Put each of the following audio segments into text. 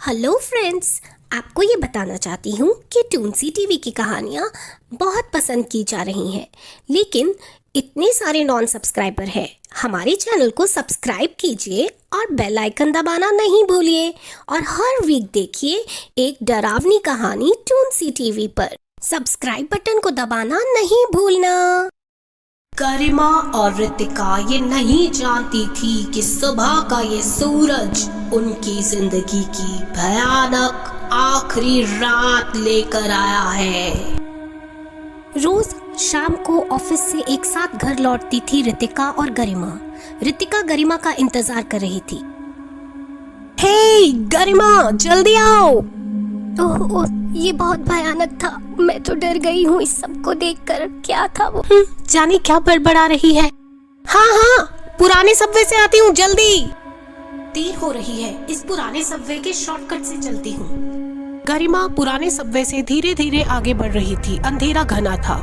Hello friends, आपको ये बताना चाहती हूँ कि टून्सी टीवी की कहानियाँ बहुत पसंद की जा रही हैं, लेकिन इतने सारे नॉन सब्सक्राइबर हैं। हमारे चैनल को सब्सक्राइब कीजिए और बेल आइकन दबाना नहीं भूलिए और हर वीक देखिए एक डरावनी कहानी टून्सी टीवी पर। सब्सक्राइब बटन को दबाना नहीं भूलना। गरिमा और रितिका ये नहीं जानती थी कि सुबह का ये सूरज उनकी जिंदगी की भयानक आखिरी रात लेकर आया है। रोज शाम को ऑफिस से एक साथ घर लौटती थी रितिका और गरिमा। रितिका गरिमा का इंतजार कर रही थी। हे गरिमा, जल्दी आओ। ओह, ये बहुत भयानक था। मैं तो डर गई हूँ इस सब को देखकर। क्या था वो? जाने क्या बड़बड़ा रही है। हाँ, पुराने सबवे से आती हूँ, जल्दी। देर हो रही है, इस पुराने सबवे के शॉर्टकट से चलती हूँ। गरिमा पुराने सबवे से धीरे धीरे आगे बढ़ रही थी। अंधेरा घना था।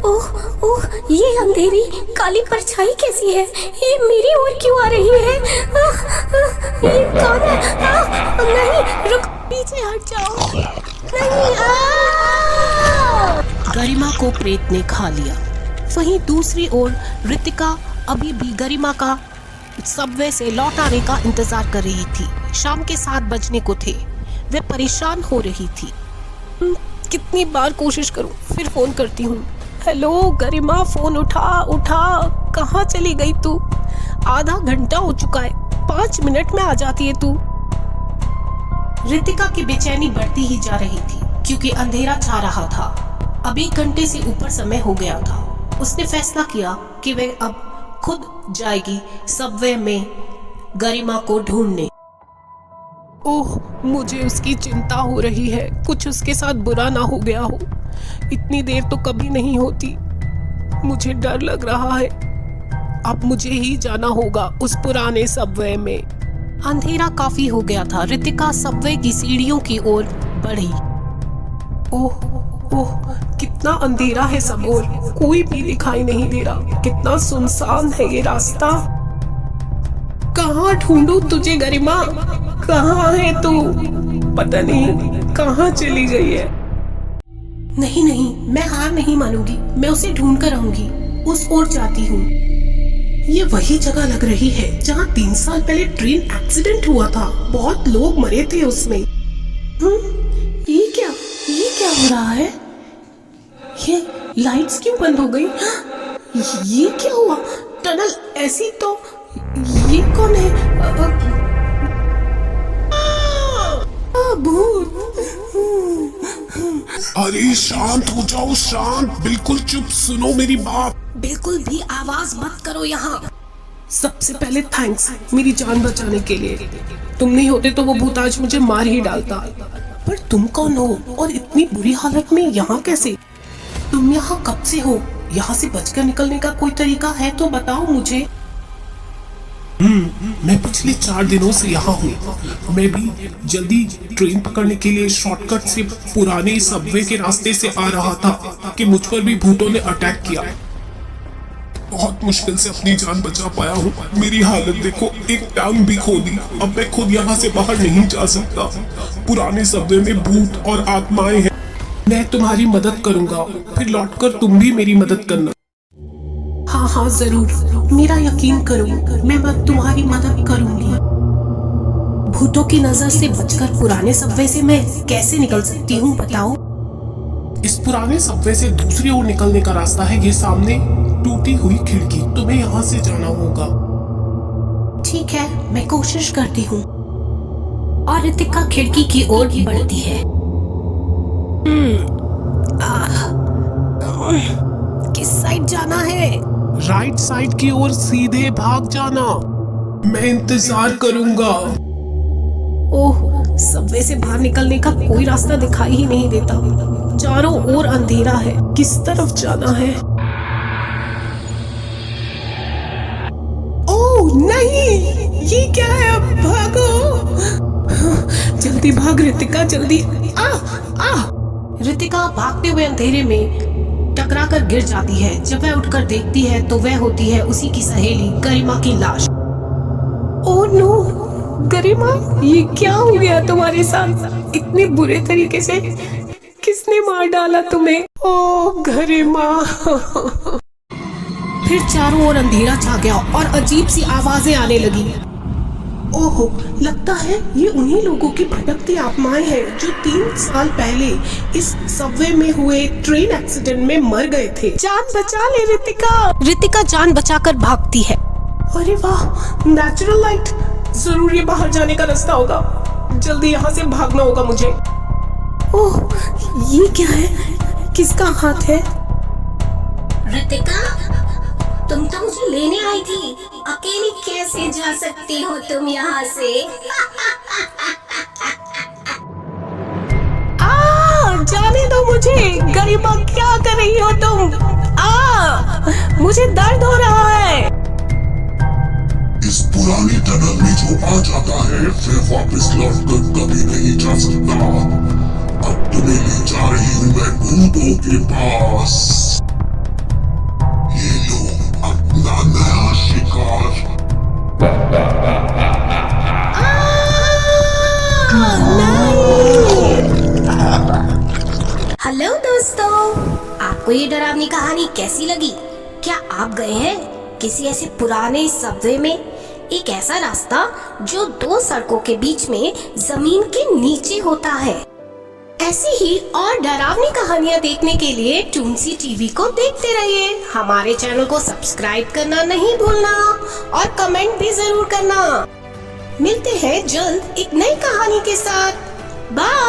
ओह, ये अंधेरी काली परछाई कैसी है? ये मेरी ओर क्यों आ रही है? ये कौन है? नहीं, रुक, पीछे हट जाओ। नहीं, गरिमा को प्रेत ने खा लिया। वहीं दूसरी ओर रितिका अभी भी गरिमा का सबवे से लौट आने का इंतजार कर रही थी। शाम के 7 बजने को थे। वे परेशान हो रही थी। कितनी बार कोशिश करूं, फिर फोन करती हूँ। हेलो गरिमा, फोन उठा। कहाँ चली गई तू? आधा घंटा हो चुका है, 5 मिनट में आ जाती है तू। रितिका की बेचैनी बढ़ती ही जा रही थी क्योंकि अंधेरा छा रहा था। अब 1 घंटे से ऊपर समय हो गया था। उसने फैसला किया कि वह अब खुद जाएगी सबवे में गरिमा को ढूंढने। ओह, मुझे उसकी चिंता हो रही है, कुछ उसके साथ बुरा ना हो गया हो। इतनी देर तो कभी नहीं होती। मुझे डर लग रहा है। अब मुझे ही जाना होगा उस पुराने सबवे में। अंधेरा काफी हो गया था। रितिका सबवे की सीढ़ियों की ओर बढ़ी। ओह, कितना अंधेरा है सब ओर, कोई भी दिखाई नहीं दे रहा। कितना सुनसान है ये रास्ता। कहाँ ढूंढूं तुझे गरिमा? कहाँ है तू? पता नहीं कहाँ चली गई है। नहीं, मैं हार नहीं मानूंगी। मैं उसे ढूंढ कर आऊंगी। उस ओर जाती हूँ। ये वही जगह लग रही है जहाँ 3 साल पहले ट्रेन एक्सीडेंट हुआ था। बहुत लोग मरे थे उसमें। ये क्या हो रहा है? ये लाइट्स क्यों बंद हो गई? ये क्या हुआ? टनल ऐसी तो। ये कौन है? भूत। अरे शांत हो जाओ, शांत, बिल्कुल चुप। सुनो मेरी बात। बिल्कुल भी आवाज मत करो यहाँ। सबसे पहले थैंक्स मेरी जान बचाने के लिए। तुम नहीं होते तो वो भूत आज मुझे मार ही डालता। पर तुम कौन हो और इतनी बुरी हालत में यहाँ कैसे? तुम यहाँ कब से हो? यहाँ से बचकर निकलने का कोई तरीका है तो बताओ मुझे। मैं पिछले 4 दिनों से यहाँ हूँ। मैं भी जल्दी ट्रेन पकड़ने के लिए शॉर्टकट से पुराने सबवे के रास्ते से आ रहा था कि मुझ पर भी भूतों ने अटैक किया। बहुत मुश्किल से अपनी जान बचा पाया हूँ। मेरी हालत देखो, एक टांग भी खो दी। अब मैं खुद यहाँ से बाहर नहीं जा सकता। पुराने सबवे में भूत और आत्माएं हैं। मैं तुम्हारी मदद करूंगा, फिर लौटकर तुम भी मेरी मदद करना। हाँ, जरूर। मेरा यकीन करो, मैं तुम्हारी मदद करूंगी। भूतों की नजर से बचकर पुराने सबवे से मैं कैसे निकल सकती हूँ, बताओ? इस पुराने सबवे से दूसरी ओर निकलने का रास्ता है। ये सामने टूटी हुई खिड़की। तुम्हें यहाँ से जाना होगा। ठीक है, मैं कोशिश करती हूँ। और रितिका खिड़की की ओर बढ़ती है। किस साइड जाना है? राइट साइड की ओर सीधे भाग जाना। मैं इंतजार करूंगा। ओह, सबवे से बाहर निकलने का कोई रास्ता दिखाई ही नहीं देता। चारों ओर अंधेरा है। किस तरफ जाना है? ओह नहीं, ये क्या है? अब भागो। जल्दी भाग रितिका, जल्दी। रितिका भागते हुए अंधेरे में टकरा कर गिर जाती है। जब वह उठकर देखती है तो वह होती है उसी की सहेली गरिमा की लाश। ओह नो, गरिमा, ये क्या हो गया तुम्हारे साथ? इतने बुरे तरीके से किसने मार डाला तुम्हें? ओ गरिमा। फिर चारों ओर अंधेरा छा गया और अजीब सी आवाजें आने लगी। ओहो, लगता है ये उन्हीं लोगों की भटकती आत्माएं हैं जो 3 साल पहले इस सबवे में हुए ट्रेन एक्सीडेंट में मर गए थे। जान बचा ले रितिका। रितिका जान बचाकर भागती है। अरे वाह, नेचुरल लाइट, जरूर ये बाहर जाने का रास्ता होगा। जल्दी यहाँ से भागना होगा मुझे। ओह, ये क्या है? किसका हाथ है? रितिका, तुम तो मुझे लेने आई थी, अकेली कैसे जा सकती हो तुम यहाँ से? जाने दो मुझे। गरिमा, क्या कर रही हो तुम? मुझे दर्द हो रहा है। इस पुराने टनल में जो आ जाता है फिर वापस लौट कर कभी नहीं जा सकता। अब तुम्हें ले जा रही हूँ मैं भूतों के पास। ये लो अपना नया शिकार। हेलो दोस्तों, आपको ये डरावनी कहानी कैसी लगी? क्या आप गए हैं किसी ऐसे पुराने सबवे में? एक ऐसा रास्ता जो 2 सड़कों के बीच में जमीन के नीचे होता है। ऐसी ही और डरावनी कहानियाँ देखने के लिए टूनसी टीवी को देखते रहिए। हमारे चैनल को सब्सक्राइब करना नहीं भूलना और कमेंट भी जरूर करना। मिलते हैं जल्द एक नई कहानी के साथ। बाय।